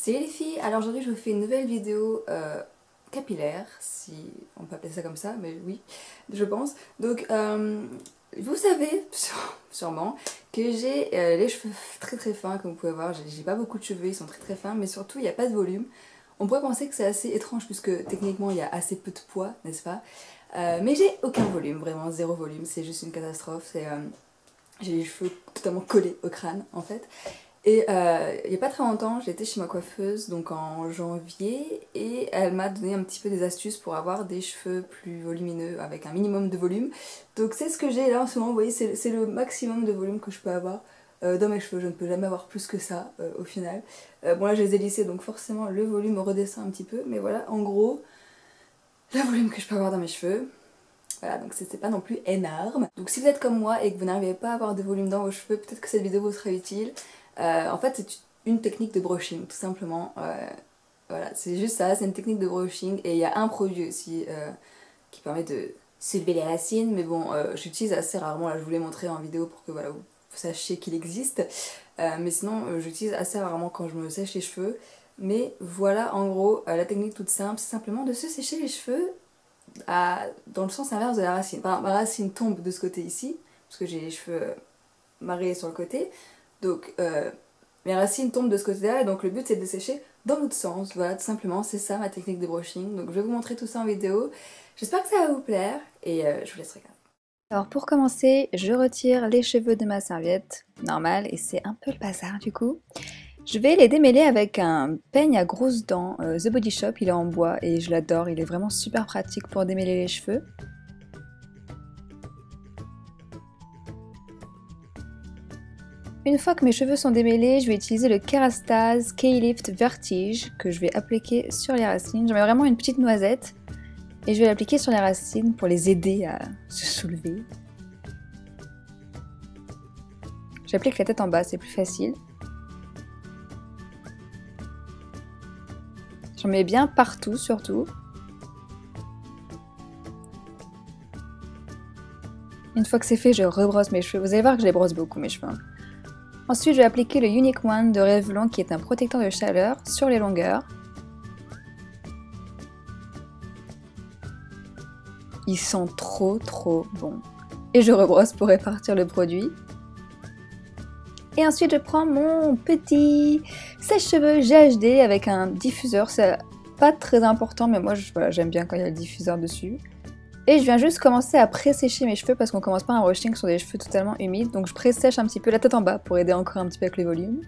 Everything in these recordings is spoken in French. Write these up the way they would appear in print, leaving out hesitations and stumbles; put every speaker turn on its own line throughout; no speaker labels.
Salut les filles, alors aujourd'hui je vous fais une nouvelle vidéo capillaire, si on peut appeler ça comme ça, mais oui, je pense. Donc vous savez sûrement que j'ai les cheveux très très fins, comme vous pouvez voir, j'ai pas beaucoup de cheveux, ils sont très très fins, mais surtout il n'y a pas de volume. On pourrait penser que c'est assez étrange puisque techniquement il y a assez peu de poids, n'est-ce pas? Mais j'ai aucun volume, vraiment zéro volume, c'est juste une catastrophe, j'ai les cheveux totalement collés au crâne en fait. Et il n'y a pas très longtemps, j'étais chez ma coiffeuse, donc en janvier, et elle m'a donné un petit peu des astuces pour avoir des cheveux plus volumineux avec un minimum de volume. Donc c'est ce que j'ai là en ce moment, vous voyez, c'est le maximum de volume que je peux avoir dans mes cheveux. Je ne peux jamais avoir plus que ça au final. Bon là je les ai lissés, donc forcément le volume redescend un petit peu, mais voilà, en gros, le volume que je peux avoir dans mes cheveux. Voilà, donc c'est pas non plus énorme. Donc si vous êtes comme moi et que vous n'arrivez pas à avoir de volume dans vos cheveux, peut-être que cette vidéo vous sera utile. En fait c'est une technique de brushing tout simplement. Voilà, c'est juste ça, c'est une technique de brushing et il y a un produit aussi qui permet de soulever les racines, mais bon j'utilise assez rarement, là je vous l'ai montré en vidéo pour que voilà, vous sachiez qu'il existe. Mais sinon j'utilise assez rarement quand je me sèche les cheveux. Mais voilà en gros la technique toute simple, c'est simplement de se sécher les cheveux dans le sens inverse de la racine. Enfin, ma racine tombe de ce côté ici, parce que j'ai les cheveux marrés sur le côté. Donc mes racines tombent de ce côté-là, et donc le but c'est de sécher dans l'autre sens. Voilà, tout simplement, c'est ça ma technique de brushing. Donc je vais vous montrer tout ça en vidéo. J'espère que ça va vous plaire, et je vous laisse regarder. Alors pour commencer, je retire les cheveux de ma serviette normale, et c'est un peu le bazar du coup. Je vais les démêler avec un peigne à grosses dents, The Body Shop, il est en bois et je l'adore, il est vraiment super pratique pour démêler les cheveux. Une fois que mes cheveux sont démêlés, je vais utiliser le Kerastase K-Lift Vertige que je vais appliquer sur les racines. J'en mets vraiment une petite noisette et je vais l'appliquer sur les racines pour les aider à se soulever. J'applique la tête en bas, c'est plus facile. J'en mets bien partout, surtout. Une fois que c'est fait, je rebrosse mes cheveux. Vous allez voir que je les brosse beaucoup, mes cheveux. Ensuite, je vais appliquer le Unique One de Revlon, qui est un protecteur de chaleur, sur les longueurs. Ils sont trop bons. Et je rebrosse pour répartir le produit. Et ensuite, je prends mon petit sèche-cheveux GHD avec un diffuseur. C'est pas très important, mais moi, voilà, j'aime bien quand il y a le diffuseur dessus. Et je viens juste commencer à pré-sécher mes cheveux parce qu'on commence pas un brushing sur des cheveux totalement humides. Donc je pré-sèche un petit peu la tête en bas pour aider encore un petit peu avec le volume.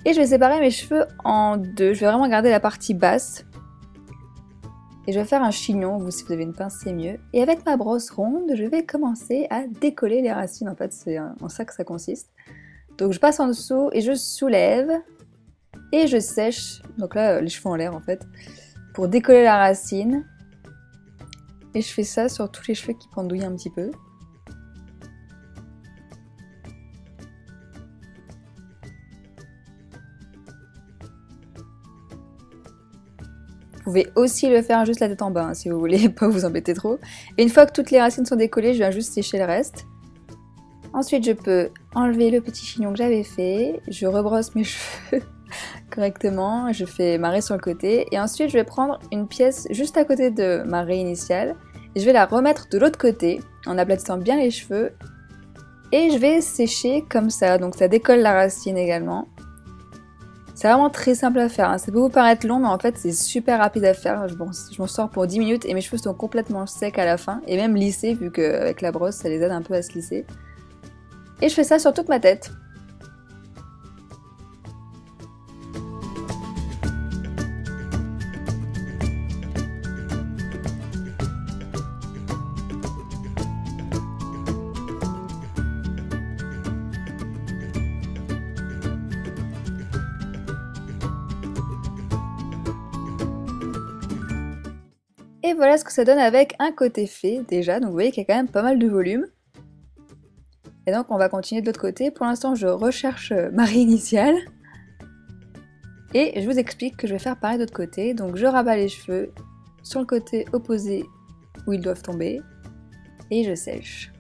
Et je vais séparer mes cheveux en deux. Je vais vraiment garder la partie basse. Et je vais faire un chignon, vous si vous avez une pince c'est mieux. Et avec ma brosse ronde, je vais commencer à décoller les racines. En fait, c'est en ça que ça consiste. Donc je passe en dessous et je soulève et je sèche, donc là les cheveux en l'air en fait, pour décoller la racine. Et je fais ça sur tous les cheveux qui pendouillent un petit peu. Vous pouvez aussi le faire juste la tête en bas hein, si vous voulez pas vous embêter trop. Et une fois que toutes les racines sont décollées, je viens juste sécher le reste. Ensuite, je peux enlever le petit chignon que j'avais fait, je rebrosse mes cheveux correctement, je fais ma raie sur le côté, et ensuite je vais prendre une pièce juste à côté de ma raie initiale, et je vais la remettre de l'autre côté, en aplatissant bien les cheveux, et je vais sécher comme ça, donc ça décolle la racine également. C'est vraiment très simple à faire, hein. Ça peut vous paraître long, mais en fait c'est super rapide à faire, je m'en sors pour 10 minutes, et mes cheveux sont complètement secs à la fin, et même lissés, vu qu'avec la brosse ça les aide un peu à se lisser. Et je fais ça sur toute ma tête. Et voilà ce que ça donne avec un côté fait déjà. Donc vous voyez qu'il y a quand même pas mal de volume. Et donc on va continuer de l'autre côté. Pour l'instant je recherche ma raie initiale. Et je vous explique que je vais faire pareil de l'autre côté. Donc je rabats les cheveux sur le côté opposé où ils doivent tomber. Et je sèche.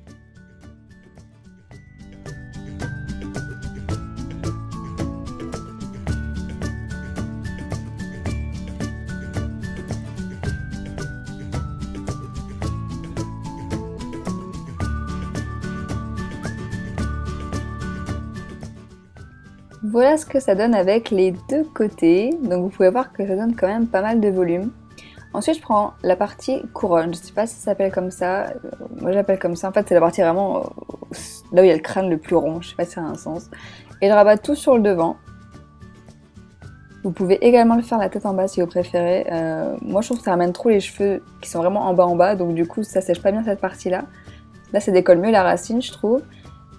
Voilà ce que ça donne avec les deux côtés. Donc vous pouvez voir que ça donne quand même pas mal de volume. Ensuite je prends la partie couronne, je sais pas si ça s'appelle comme ça, moi j'appelle comme ça, en fait c'est la partie vraiment là où il y a le crâne le plus rond, je sais pas si ça a un sens. Et je rabats tout sur le devant. Vous pouvez également le faire la tête en bas si vous préférez. Moi je trouve que ça ramène trop les cheveux qui sont vraiment en bas, donc du coup ça sèche pas bien cette partie là. Là ça décolle mieux la racine je trouve.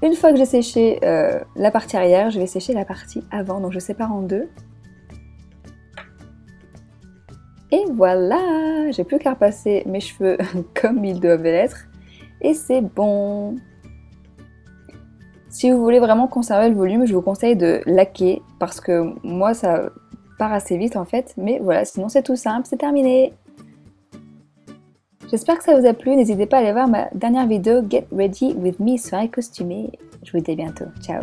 Une fois que j'ai séché la partie arrière, je vais sécher la partie avant, donc je sépare en deux. Et voilà, j'ai plus qu'à repasser mes cheveux comme ils doivent l'être. Et c'est bon. Si vous voulez vraiment conserver le volume, je vous conseille de laquer parce que moi ça part assez vite en fait. Mais voilà, sinon c'est tout simple, c'est terminé. J'espère que ça vous a plu. N'hésitez pas à aller voir ma dernière vidéo Get Ready With Me soirée costumée. Je vous dis à bientôt. Ciao.